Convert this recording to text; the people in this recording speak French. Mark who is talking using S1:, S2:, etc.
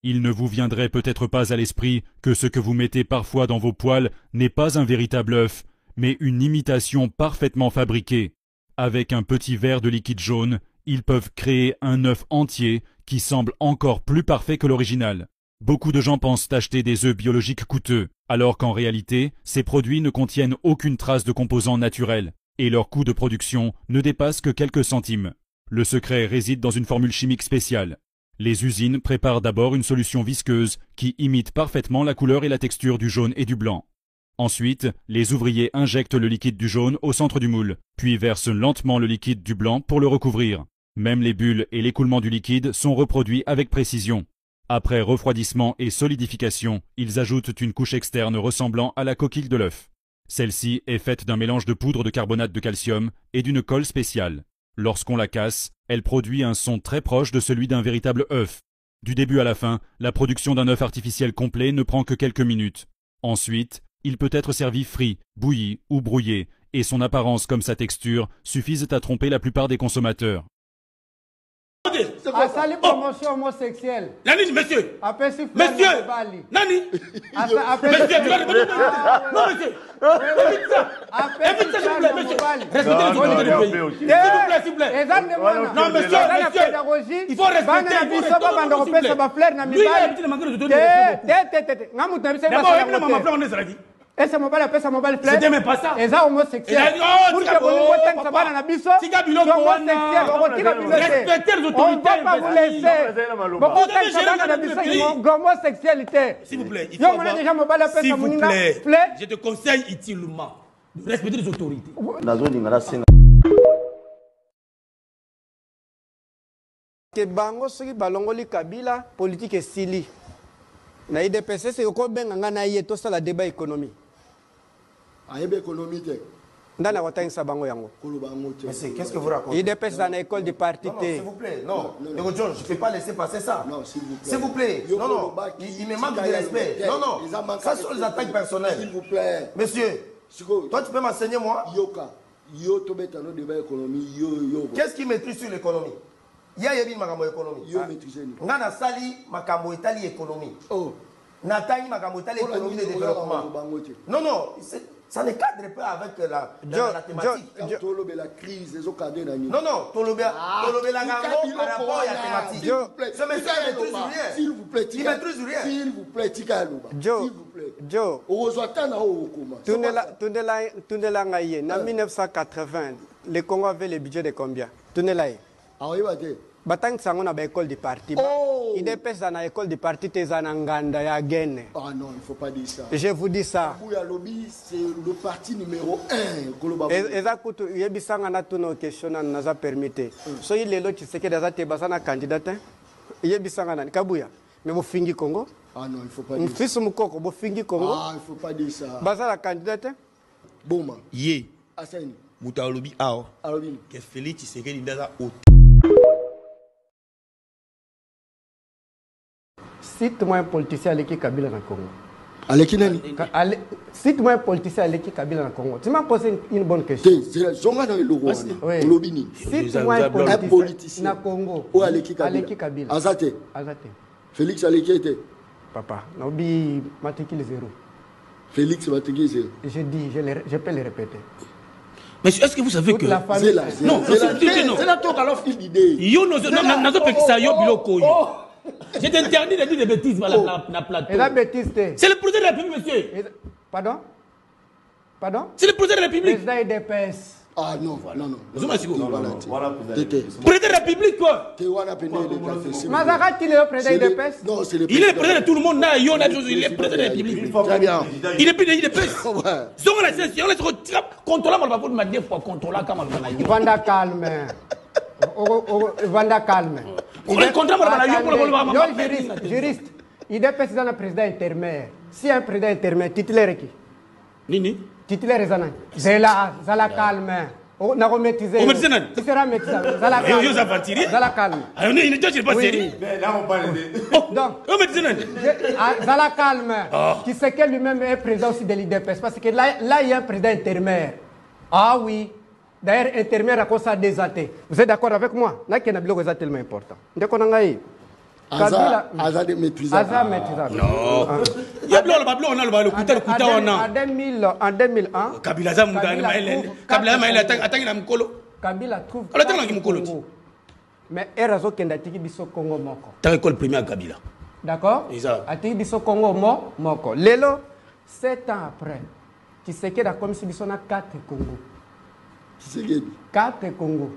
S1: Il ne vous viendrait peut-être pas à l'esprit que ce que vous mettez parfois dans vos poêles n'est pas un véritable œuf, mais une imitation parfaitement fabriquée. Avec un petit verre de liquide jaune, ils peuvent créer un œuf entier qui semble encore plus parfait que l'original. Beaucoup de gens pensent acheter des œufs biologiques coûteux, alors qu'en réalité, ces produits ne contiennent aucune trace de composants naturels, et leur coût de production ne dépasse que quelques centimes. Le secret réside dans une formule chimique spéciale. Les usines préparent d'abord une solution visqueuse qui imite parfaitement la couleur et la texture du jaune et du blanc. Ensuite, les ouvriers injectent le liquide du jaune au centre du moule, puis versent lentement le liquide du blanc pour le recouvrir. Même les bulles et l'écoulement du liquide sont reproduits avec précision. Après refroidissement et solidification, ils ajoutent une couche externe ressemblant à la coquille de l'œuf. Celle-ci est faite d'un mélange de poudre de carbonate de calcium et d'une colle spéciale. Lorsqu'on la casse, elle produit un son très proche de celui d'un véritable œuf. Du début à la fin, la production d'un œuf artificiel complet ne prend que quelques minutes. Ensuite, il peut être servi frit, bouilli ou brouillé, et son apparence comme sa texture suffisent à tromper la plupart des consommateurs.
S2: Asali promotion homosexuelle.
S3: Nani, monsieur.
S2: Monsieur.
S3: Nani.
S2: Monsieur,
S3: tu vas répondre. Non, monsieur. Évite ça. Évite ça, s'il vous plaît, monsieur. Respectez les autorités du pays. S'il vous plaît. Non, monsieur, monsieur. Il faut respecter. Lui, il a évité de manquer les autorités. D'abord, il m'a appelé en Israël.
S2: Ese mobile pesa mobile flare.
S3: C'était même pas ça.
S2: Eza homosexuel. Pour que vous voyez que ça va dans la biso.
S3: Respectez les autorités.
S2: On ne va pas vous laisser. Beaucoup de gens dans la biso ils ont homosexualité.
S3: S'il vous plaît.
S2: S'il
S3: vous plaît. Je te conseille utilement de respecter les autorités.
S2: Que bango soki balongoli Kabila politique esili. Na IDPS c'est ko benga ngana yeto sala débat économique.
S4: Ayebe économique.
S2: Ndana watangisa bango yango.
S4: Mais qu'est-ce que vous racontez?
S2: IDPS dans l'école du parti.
S4: Non, s'il vous plaît. Non, John, je ne peux pas laisser passer ça. Non, s'il vous plaît. S'il vous plaît. Non, non. Il me manque de respect. Non, non. Ça sont les attaques personnelles. S'il vous plaît. Monsieur, toi tu peux m'enseigner moi? Qu'est-ce qui maîtrise sur l'économie? Il y a une économie. Ngana sali makambo etali économie. Oh. Natani makambo etali économie de développement. Non, non, ça ne cadre pas avec la thématique. La crise, les occasions. Non, non, Tolobe la gambo par rapport à la thématique. Ce monsieur ne maîtrise rien. S'il vous plaît, il maîtrise rien. S'il vous plaît, Tikaloba. S'il vous plaît.
S2: Joe. Tunela Ngaye, en 1980, le Congo avait le budget de combien? Tunela.
S4: Ah oui,
S2: Batang sango na école du parti. Il dépêche dans l'école du parti Tezananganda ya Gene.
S4: Ah non, il ne faut pas dire ça.
S2: Je vous dis ça.
S4: Lobby, c'est le parti numéro 1.
S2: Ezakutu yebisanga na tuno question na naza permettre. So il est là tu sais que des ate basana candidat. Yebisanga na Kabuya. Mais vous fingi Congo?
S4: Ah non, il ne faut pas dire ça.
S2: Fils Mukoko, vous fingi Congo?
S4: Ah, il ne faut pas dire ça.
S2: Basana candidat.
S4: Boma.
S3: Yé.
S4: Asani.
S3: Muta lobby ao.
S4: Alobi.
S3: Que Félix Tshisekedi ndaza au.
S2: Cite-moi un politicien avec qui Kabila dans le Congo.
S4: Avec qui?
S2: Cite-moi un politicien avec qui Kabila dans le Congo. Tu m'as posé une bonne question.
S4: Cite-moi un politicien
S2: dans le Congo.
S4: Ou avec Kabila? Azate. Félix Aleki était.
S2: Papa, Naobi matricule 0.
S4: Félix matricule 0.
S2: Je dis, je peux le répéter.
S3: Mais est-ce que vous savez que...
S4: C'est là.
S3: Non,
S4: c'est là toi qui as fait l'idée.
S3: Yo, non, j'ai interdit de dire des bêtises dans la plateau.
S2: Et la bêtise,
S3: c'est le président de la République, monsieur.
S2: Pardon? Pardon?
S3: C'est le président de la République.
S2: Président IDPS.
S4: Ah non, non.
S3: Président
S4: de
S3: la République, quoi.
S2: Mazara, il est le président IDPS?
S4: Non, c'est le
S3: président. Il est le président de tout le monde. Il est le président de la République.
S4: Très bien.
S3: Il est président de l'IDPS. Si on laisse contrôler, on va pas me dire pour contrôler comment on va.
S2: Vanda calme. Vanda calme. Juriste, il est président d'un président intermédiaire. Si un président intermédiaire, titulaire qui?
S3: Nini?
S2: Titulaire Zana. Zala calme. On a remétisé. Tu seras médecin. Zala calme. Zala calme.
S3: Il n'est pas sérieux.
S5: Là, on parle de...
S2: Donc, Zala calme. Qui sait que lui-même est président aussi de l'IDPS. Parce que là, il y a un président intermédiaire. Ah oui. D'ailleurs, intermédiaire à cause de désaté. Vous êtes d'accord avec moi? Là, il y a un tellement important. Aza maîtrisable.
S3: Non. Il y a
S2: en 2001, Kabila trouve Congo. Mais Erazo Kendatiki biso Congo moko.
S3: T'as école primaire Kabila.
S2: D'accord? Atiki biso Congo moko. Lelo 7 ans après, tu sais que la commission biso na 4 Congo. 4 Congo.